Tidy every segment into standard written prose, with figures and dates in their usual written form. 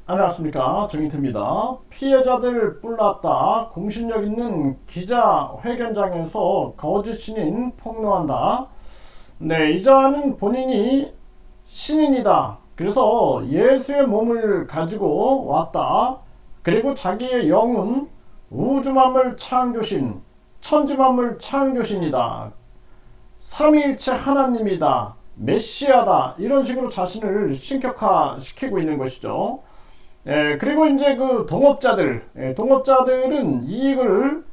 안녕하십니까, 정인태입니다. 피해자들 뿔났다. 공신력 있는 기자회견장에서 거짓 신인 폭로한다. 네, 이자는 본인이 신인이다. 그래서 예수의 몸을 가지고 왔다. 그리고 자기의 영은 우주만물 창조신, 천지만물 창조신이다. 삼위일체 하나님이다. 메시아다. 이런 식으로 자신을 신격화시키고 있는 것이죠. 그리고 이제 그 동업자들, 동업자들은 이익을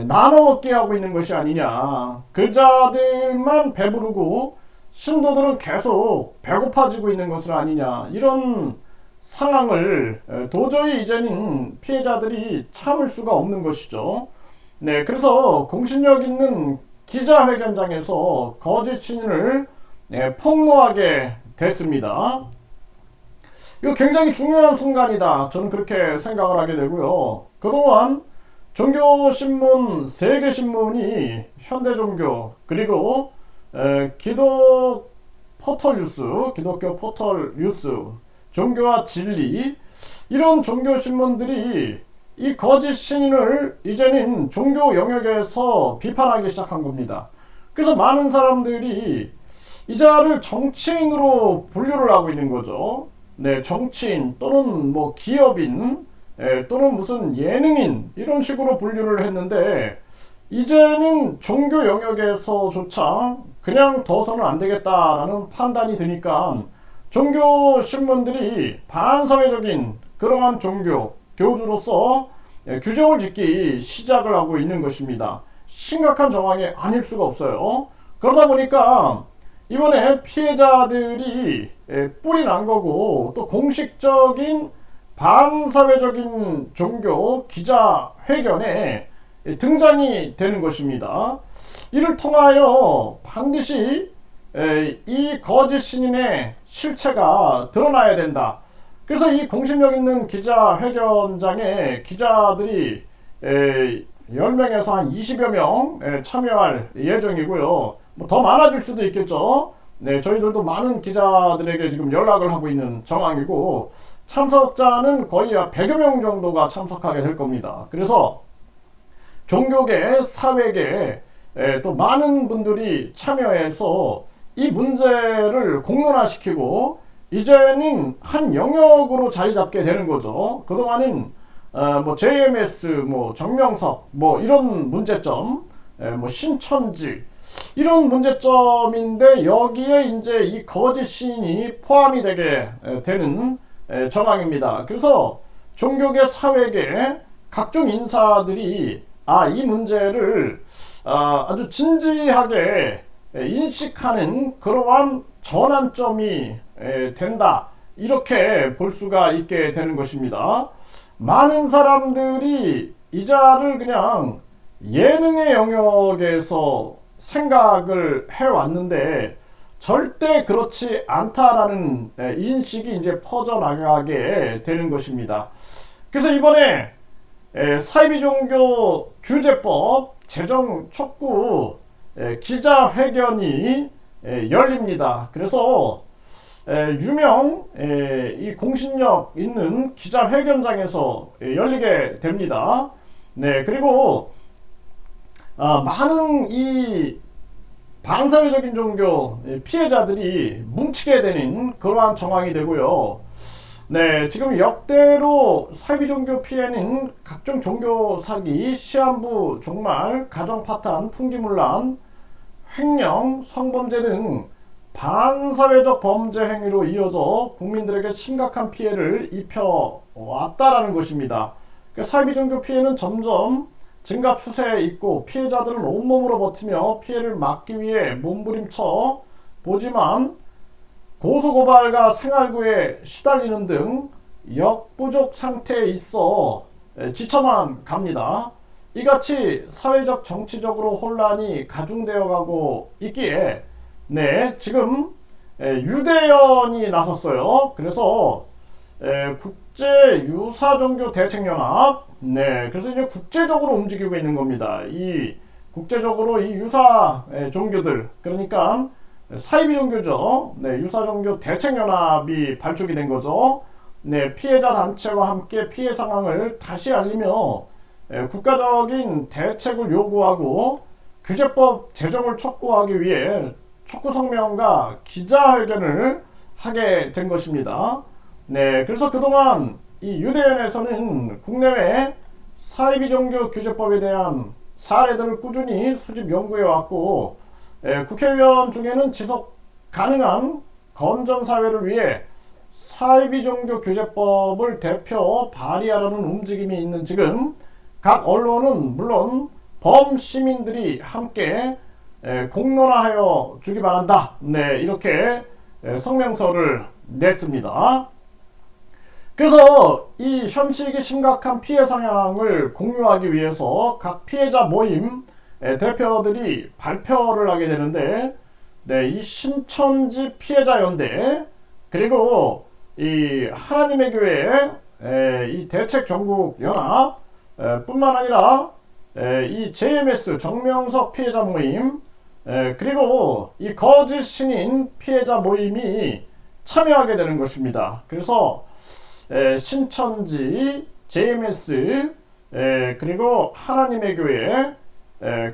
나눠 먹게 하고 있는 것이 아니냐. 그자들만 배부르고 신도들은 계속 배고파지고 있는 것은 아니냐. 이런 상황을 도저히 이제는 피해자들이 참을 수가 없는 것이죠. 네, 그래서 공신력 있는 기자회견장에서 거짓 신인을 폭로하게 됐습니다. 이거 굉장히 중요한 순간이다. 저는 그렇게 생각을 하게 되고요. 그동안 종교신문, 세계신문이 현대종교, 그리고 기독 포털 뉴스, 기독교 포털 뉴스, 종교와 진리, 이런 종교신문들이 이 거짓 신인을 이제는 종교 영역에서 비판하기 시작한 겁니다. 그래서 많은 사람들이 이자를 정치인으로 분류를 하고 있는 거죠. 네, 정치인 또는 뭐 기업인 또는 무슨 예능인 이런 식으로 분류를 했는데 이제는 종교 영역에서조차 그냥 둬서는 안 되겠다라는 판단이 드니까 종교 신문들이 반사회적인 그러한 종교 교주로서 규정을 짓기 시작을 하고 있는 것입니다. 심각한 정황이 아닐 수가 없어요. 그러다 보니까 이번에 피해자들이 뿔이 난 거고 또 공식적인 반사회적인 종교 기자회견에 등장이 되는 것입니다. 이를 통하여 반드시 이 거짓 신인의 실체가 드러나야 된다. 그래서 이 공신력 있는 기자회견장에 기자들이 10명에서 한 20여 명 참여할 예정이고요. 뭐 더 많아질 수도 있겠죠. 네, 저희들도 많은 기자들에게 지금 연락을 하고 있는 정황이고 참석자는 거의 100여 명 정도가 참석하게 될 겁니다. 그래서 종교계, 사회계 또 많은 분들이 참여해서 이 문제를 공론화시키고 이제는 한 영역으로 자리 잡게 되는 거죠. 그동안은 뭐 JMS, 뭐 정명석, 뭐 이런 문제점, 뭐 신천지 이런 문제점인데 여기에 이제 이 거짓 신이 포함이 되게 되는 정황입니다. 그래서 종교계, 사회계 각종 인사들이 이 문제를 아주 진지하게 인식하는 그러한 전환점이 된다. 이렇게 볼 수가 있게 되는 것입니다. 많은 사람들이 이자를 그냥 예능의 영역에서 생각을 해왔는데 절대 그렇지 않다라는 인식이 이제 퍼져나가게 되는 것입니다. 그래서 이번에 사이비종교 규제법 제정 촉구 기자회견이 열립니다. 그래서 유명 이 공신력 있는 기자회견장에서 열리게 됩니다. 네, 그리고 많은 이 반사회적인 종교 피해자들이 뭉치게 되는 그러한 정황이 되고요. 네, 지금 역대로 사이비 종교 피해는 각종 종교 사기, 시한부 종말, 가정 파탄, 풍기문란, 횡령, 성범죄 등 반사회적 범죄 행위로 이어져 국민들에게 심각한 피해를 입혀왔다라는 것입니다. 사이비 종교 피해는 점점 증가 추세에 있고 피해자들은 온몸으로 버티며 피해를 막기 위해 몸부림쳐 보지만 고소고발과 생활고에 시달리는 등 역부족 상태에 있어 지쳐만 갑니다. 이같이 사회적 정치적으로 혼란이 가중되어 가고 있기에 네, 지금 유대연이 나섰어요. 그래서 국제유사종교대책연합, 네, 그래서 이제 국제적으로 움직이고 있는 겁니다. 이 국제적으로 이 유사 종교들, 그러니까 사이비 종교죠. 네, 유사 종교 대책연합이 발족이 된 거죠. 네, 피해자 단체와 함께 피해 상황을 다시 알리며 국가적인 대책을 요구하고 규제법 제정을 촉구하기 위해 촉구 성명과 기자회견을 하게 된 것입니다. 네, 그래서 그동안 이 유대연에서는 국내외 사이비 종교 규제법에 대한 사례들을 꾸준히 수집 연구해 왔고, 국회의원 중에는 지속 가능한 건전 사회를 위해 사이비 종교 규제법을 대표 발의하려는 움직임이 있는 지금 각 언론은 물론 범시민들이 함께 공론화하여 주기 바란다. 네, 이렇게 성명서를 냈습니다. 그래서 이 현실이 심각한 피해 상황을 공유하기 위해서 각 피해자 모임 대표들이 발표를 하게 되는데, 네, 이 신천지 피해자 연대 그리고 이 하나님의 교회 이 대책 전국 연합 뿐만 아니라 이 JMS 정명석 피해자 모임 그리고 이 거짓 신인 피해자 모임이 참여하게 되는 것입니다. 그래서 신천지, JMS 그리고 하나님의 교회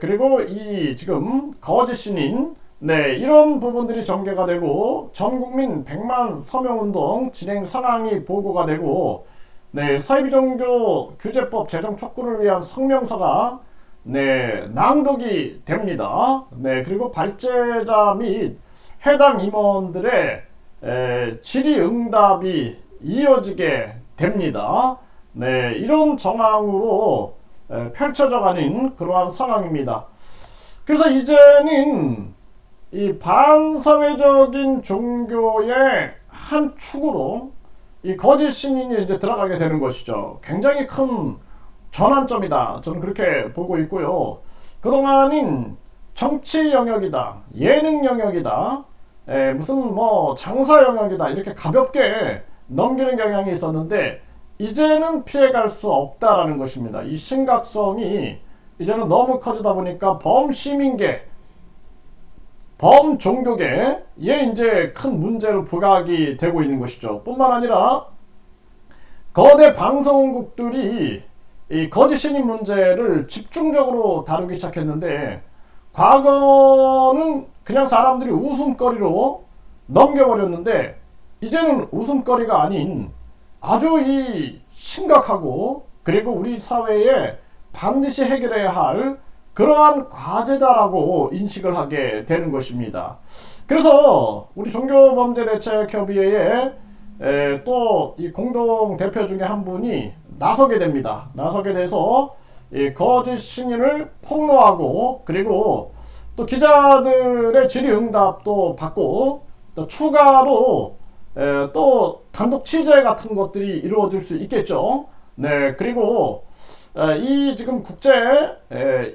그리고 이 지금 거짓 신인, 네, 이런 부분들이 전개가 되고 전국민 100만 서명운동 진행 상황이 보고가 되고, 네, 사이비 종교 규제법 제정 촉구를 위한 성명서가 네, 낭독이 됩니다. 네, 그리고 발제자 및 해당 임원들의 질의응답이 이어지게 됩니다. 네, 이런 정황으로 펼쳐져가는 그러한 상황입니다. 그래서 이제는 이 반사회적인 종교의 한 축으로 이 거짓 신인이 이제 들어가게 되는 것이죠. 굉장히 큰 전환점이다. 저는 그렇게 보고 있고요. 그동안은 정치 영역이다, 예능 영역이다, 무슨 뭐 장사 영역이다 이렇게 가볍게 넘기는 경향이 있었는데 이제는 피해갈 수 없다라는 것입니다. 이 심각성이 이제는 너무 커지다 보니까 범시민계, 범종교계에 이제 큰 문제로 부각이 되고 있는 것이죠. 뿐만 아니라 거대 방송국들이 이 거짓 신인 문제를 집중적으로 다루기 시작했는데, 과거는 그냥 사람들이 웃음거리로 넘겨버렸는데 이제는 웃음거리가 아닌 아주 이 심각하고 그리고 우리 사회에 반드시 해결해야 할 그러한 과제다라고 인식을 하게 되는 것입니다. 그래서 우리 종교범죄대책협의회에 또 이 공동 대표 중에 한 분이 나서게 됩니다. 나서게 돼서 이 거짓 신인을 폭로하고 그리고 또 기자들의 질의응답도 받고 또 추가로 또 단독 취재 같은 것들이 이루어질 수 있겠죠. 네, 그리고 이 지금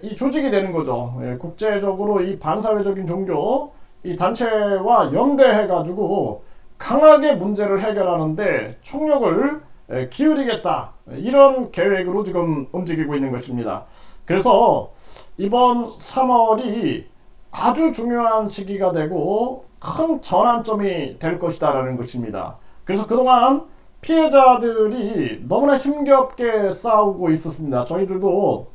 이 조직이 되는 거죠. 국제적으로 이 반사회적인 종교 이 단체와 연대해 가지고 강하게 문제를 해결하는데 총력을 기울이겠다, 이런 계획으로 지금 움직이고 있는 것입니다. 그래서 이번 3월이 아주 중요한 시기가 되고 큰 전환점이 될 것이다라는 것입니다. 그래서 그동안 피해자들이 너무나 힘겹게 싸우고 있었습니다. 저희들도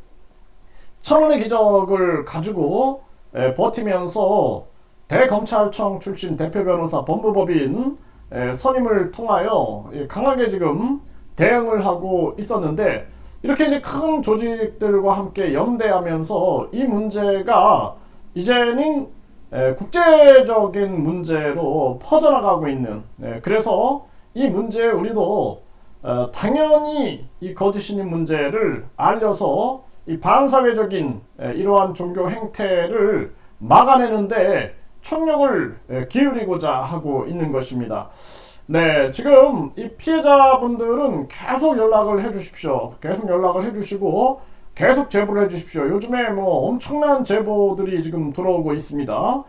천원의 기적을 가지고 버티면서 대검찰청 출신 대표 변호사 법무법인 선임을 통하여 강하게 지금 대응을 하고 있었는데, 이렇게 이제 큰 조직들과 함께 연대하면서 이 문제가 이제는 국제적인 문제로 퍼져나가고 있는, 그래서 이 문제에 우리도 당연히 이 거짓 신인 문제를 알려서 이 반사회적인 이러한 종교 행태를 막아내는데 총력을 기울이고자 하고 있는 것입니다. 네, 지금 이 피해자분들은 계속 연락을 해주십시오. 계속 연락을 해주시고 계속 제보를 해주십시오. 요즘에 뭐 엄청난 제보들이 지금 들어오고 있습니다.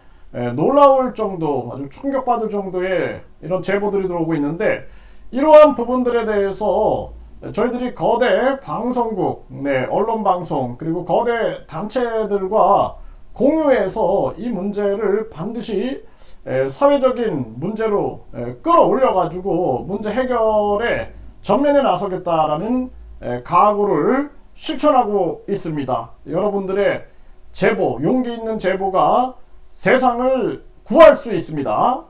놀라울 정도, 아주 충격받을 정도의 이런 제보들이 들어오고 있는데, 이러한 부분들에 대해서 저희들이 거대 방송국, 언론방송 그리고 거대 단체들과 공유해서 이 문제를 반드시 사회적인 문제로 끌어올려 가지고 문제 해결에 전면에 나서겠다라는 각오를 실천하고 있습니다. 여러분들의 제보, 용기 있는 제보가 세상을 구할 수 있습니다.